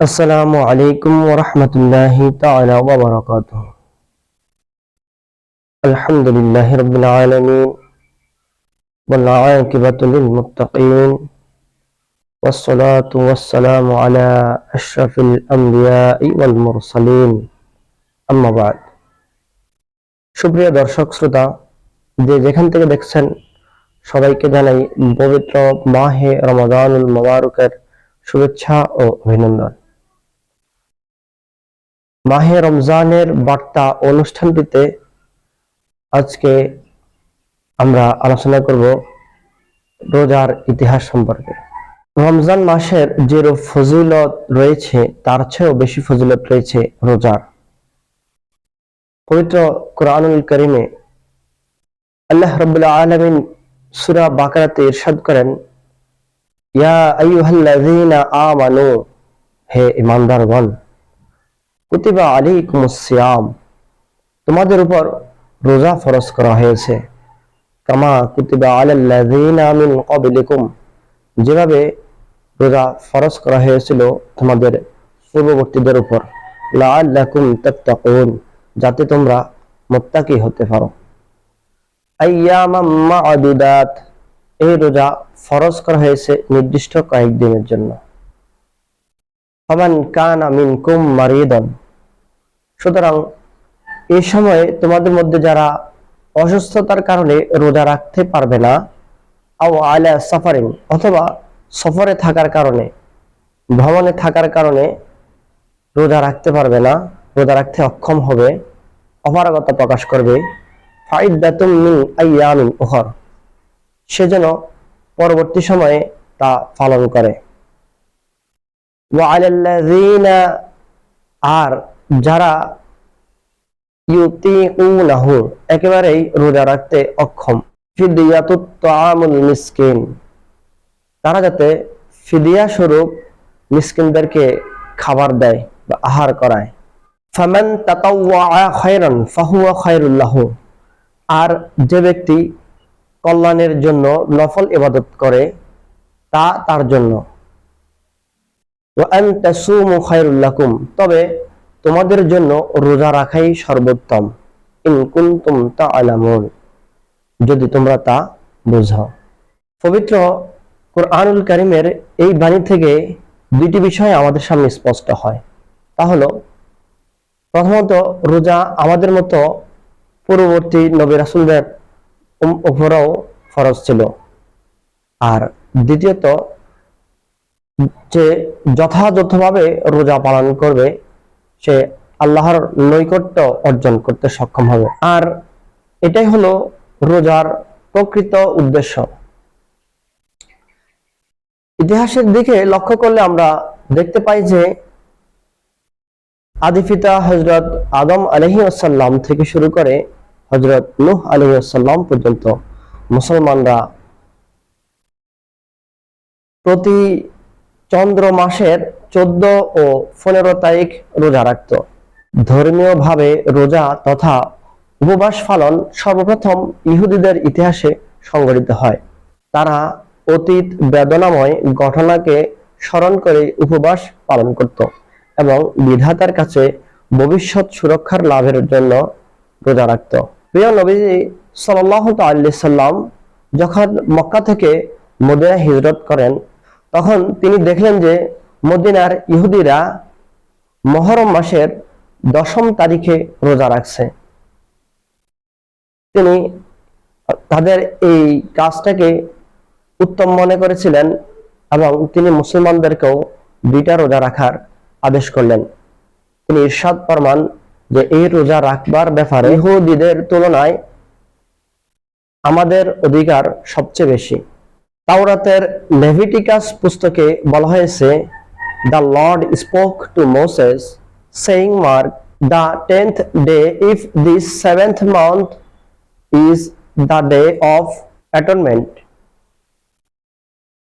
আসসালামু আলাইকুম ওয়া রাহমাতুল্লাহি তাআলা ওয়া বারাকাতুহু। আলহামদুলিল্লাহি রাব্বিল আলামিন ওয়াল আকিবাতু লিল মুত্তাকিন ওয়াস সালাতু ওয়াস সালামু আলা আশরাফিল আমবিয়াই ওয়াল মুরসালিন। আম্মা বা'দ। সুপ্রিয় দর্শক শ্রোতা, যে যেখান থেকে দেখছেন সবাইকে জানাই পবিত্র মাহে রমাদানুল মুবারকের শুভেচ্ছা ও অভিনন্দন। মাহে রমজানের বার্তা অনুষ্ঠানটিতে আজকে আমরা আলোচনা করব রোজার ইতিহাস সম্পর্কে। রমজান মাসের যে ফজিলত রয়েছে তার চেয়েও বেশি ফজিলত রয়েছে রোজার। পবিত্র কুরআনুল কারীমে আল্লাহ রাব্বুল আলামিন সূরা বাকারাতে ইরশাদ করেন, ইয়া আইয়ুহাল্লাযীনা আমানু, হে ঈমানদারগণ, কুতিবা আলাইকুমুস সিয়াম, তোমাদের উপর রোজা ফরজ করা হয়েছে, কামা কুতিবা আলাল্লাযীনা মিন ক্বাবলিকুম, যেভাবে রোজা ফরজ করা হয়েছিল তোমাদের পূর্ববর্তীদের উপর, লাআল্লাকুম তাত্তাকুন, যাতে তোমরা মুত্তাকি হতে পারো। আইয়ামাম মা'দুদাত, এই রোজা ফরজ করা হয়েছে নির্দিষ্ট কয়েকদিনের জন্য। ফামান কানা মিনকুম মারিদান, সুতরাং এই সময়ে তোমাদের মধ্যে যারা অসুস্থতার কারণে রোজা রাখতে পারবে না, আও আলা সাফারিন, অথবা সফরে থাকার কারণে, ভ্রমণে থাকার কারণে রোজা রাখতে পারবে না, রোজা রাখতে অক্ষম হবে, অপারগতা প্রকাশ করবে, ফাইদ্দাতুম মিন আইয়ামিন উখর, সে যেন পরবর্তী সময়ে তা পালন করে। ওয়া আলাল্লাযীনা, আর যারা ইউতিকুনাহু, একেবারেই রোজা রাখতে অক্ষম, ফিদিয়াতুত তাআমুল মিসকিন, তারা যাতে ফিদিয়া স্বরূপ মিসকিনদেরকে খাবার দেয় বা আহার করায়। ফামান তাতাওয়া খায়রান ফাহুয়া খায়রুল লাহু, আর যে ব্যক্তি কল্যাণের জন্য নফল ইবাদত করে তা তার জন্য। ওয়া আন তাসুমু খায়রুল লাকুম, তবে তোমাদের জন্য রোজা রাখাই সর্বোত্তম, ইন কুনতুম তা'লামুন, যদি তোমরা তা বুঝো। পবিত্র কুরআনুল কারীমের এই বাণী থেকে দুইটি বিষয় আমাদের সামনে স্পষ্ট হয়। তা হলো, প্রথমত, রোজা আমাদের মতো পূর্ববর্তী নবী রাসূলদের উপরেও ফরজ ছিল। আর দ্বিতীয়ত, যে যথাযথভাবে রোজা পালন করবে সে আল্লাহর নৈকট্য অর্জন করতে সক্ষম হবে। আর এটাই হলো রোজার প্রকৃত উদ্দেশ্য। ইতিহাসের দিকে লক্ষ্য করলে আমরা দেখতে পাই যে আদিপিতা হযরত আদম আলাইহিস সালাম থেকে শুরু করে হযরত নূহ আলাইহিস সালাম পর্যন্ত মুসলমানরা প্রতি চন্দ্র মাসের 14 ও 15 তারিখ রোজা রাখত। ধর্মীয় ভাবে রোজা তথা উপবাস পালন সর্বপ্রথম ইহুদিদের ইতিহাসে সংঘটিত হয়। তারা অতীত বেদনাময় ঘটনাকে স্মরণ করে উপবাস পালন করত এবং বিধাতার কাছে ভবিষ্যৎ সুরক্ষার লাভের জন্য রোজা রাখত। প্রিয় নবীজি সাল্লাল্লাহু আলাইহি সাল্লাম যখন মক্কা থেকে মদিনায় হিজরত করেন, তখন তিনি দেখলেন যে মদিনার ইহুদিরা মুহররম মাসের 10ম তারিখে রোজা রাখছে। তিনি তাদের এই কাজটাকে উত্তম মনে করেছিলেন এবং তিনি মুসলমানদেরকেও 2টা রোজা রাখার আদেশ করলেন। তিনি ইরশাদ ফরমান যে এই রোজা রাখবার ব্যাপারে ইহুদিদের তুলনায় আমাদের অধিকার সবচেয়ে বেশি। তাওরাতের লেভিটিকাস পুস্তকে বলা হয়েছে, The Lord spoke to Moses, saying, Mark the 10th day, if this 7th month is the day of atonement.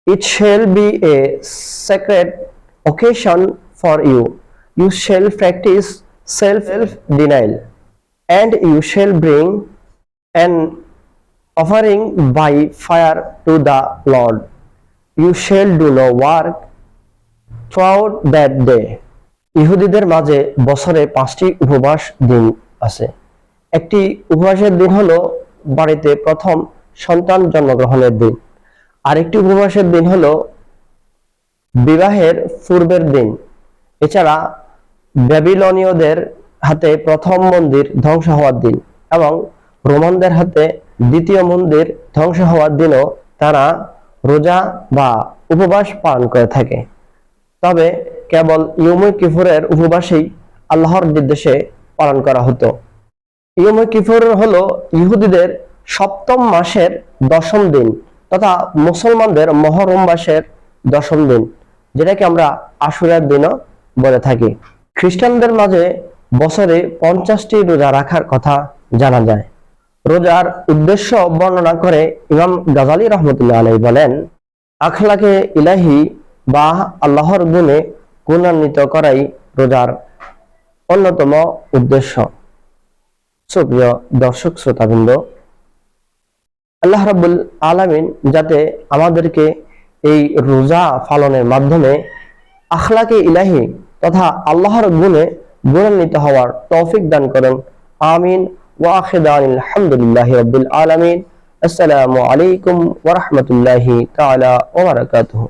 It shall be a sacred occasion for you. You shall practice self-denial, and you shall bring an offering by fire to the Lord. You shall do no work throughout that day. ইহুদিদের মাঝে বছরে 5টি উপবাস দিন আছে। একটি উপবাসের দিন হলো বাড়িতে প্রথম সন্তান জন্মগ্রহণের দিন। আরেকটি উপবাসের দিন হলো বিবাহের পূর্বের দিন। এছাড়া ব্যাবিলনীয়দের হাতে প্রথম মন্দির ধ্বংস হওয়ার দিন এবং রোমানদের হাতে দ্বিতীয় মন্দির ধ্বংস হওয়ার দিনও তারা রোজা বা উপবাস পালন করে থাকে। তবে কেবল ইয়মে কিফরের উপবাসই আল্লাহর নির্দেশে পালন করা হতো। ইয়মে কিফর হলো ইহুদিদের সপ্তম মাসের 10ম দিন তথা মুসলমানদের মহরম মাসের 10ম দিন, যেটাকে আমরা আশুরার দিনও বলে থাকি। খ্রিস্টানদের মাঝে বছরে 50টি রোজা রাখার কথা জানা যায়। রোজার উদ্দেশ্য বর্ণনা করে ইমাম গাজালি রহমতুল্লাহ আলাইহি বলেন, আখলাকে ইলাহি বা আল্লাহর গুণে গুণান্বিত করাই রোজার অন্যতম উদ্দেশ্য। সুপ্রিয় দর্শক শ্রোতাবৃন্দ, আল্লাহ রাব্বুল আলামিন যাতে আমাদেরকে এই রোজা পালনের মাধ্যমে আখলাকে ইলাহি তথা আল্লাহর গুণে গুণান্বিত হওয়ার তৌফিক দান করেন। আমিন। ওয়া আখিরু আলহামদুলিল্লাহি রাব্বিল আলামিন। আসসালামু আলাইকুম ওয়া রাহমাতুল্লাহি তাআলা ওয়া বারাকাতুহু।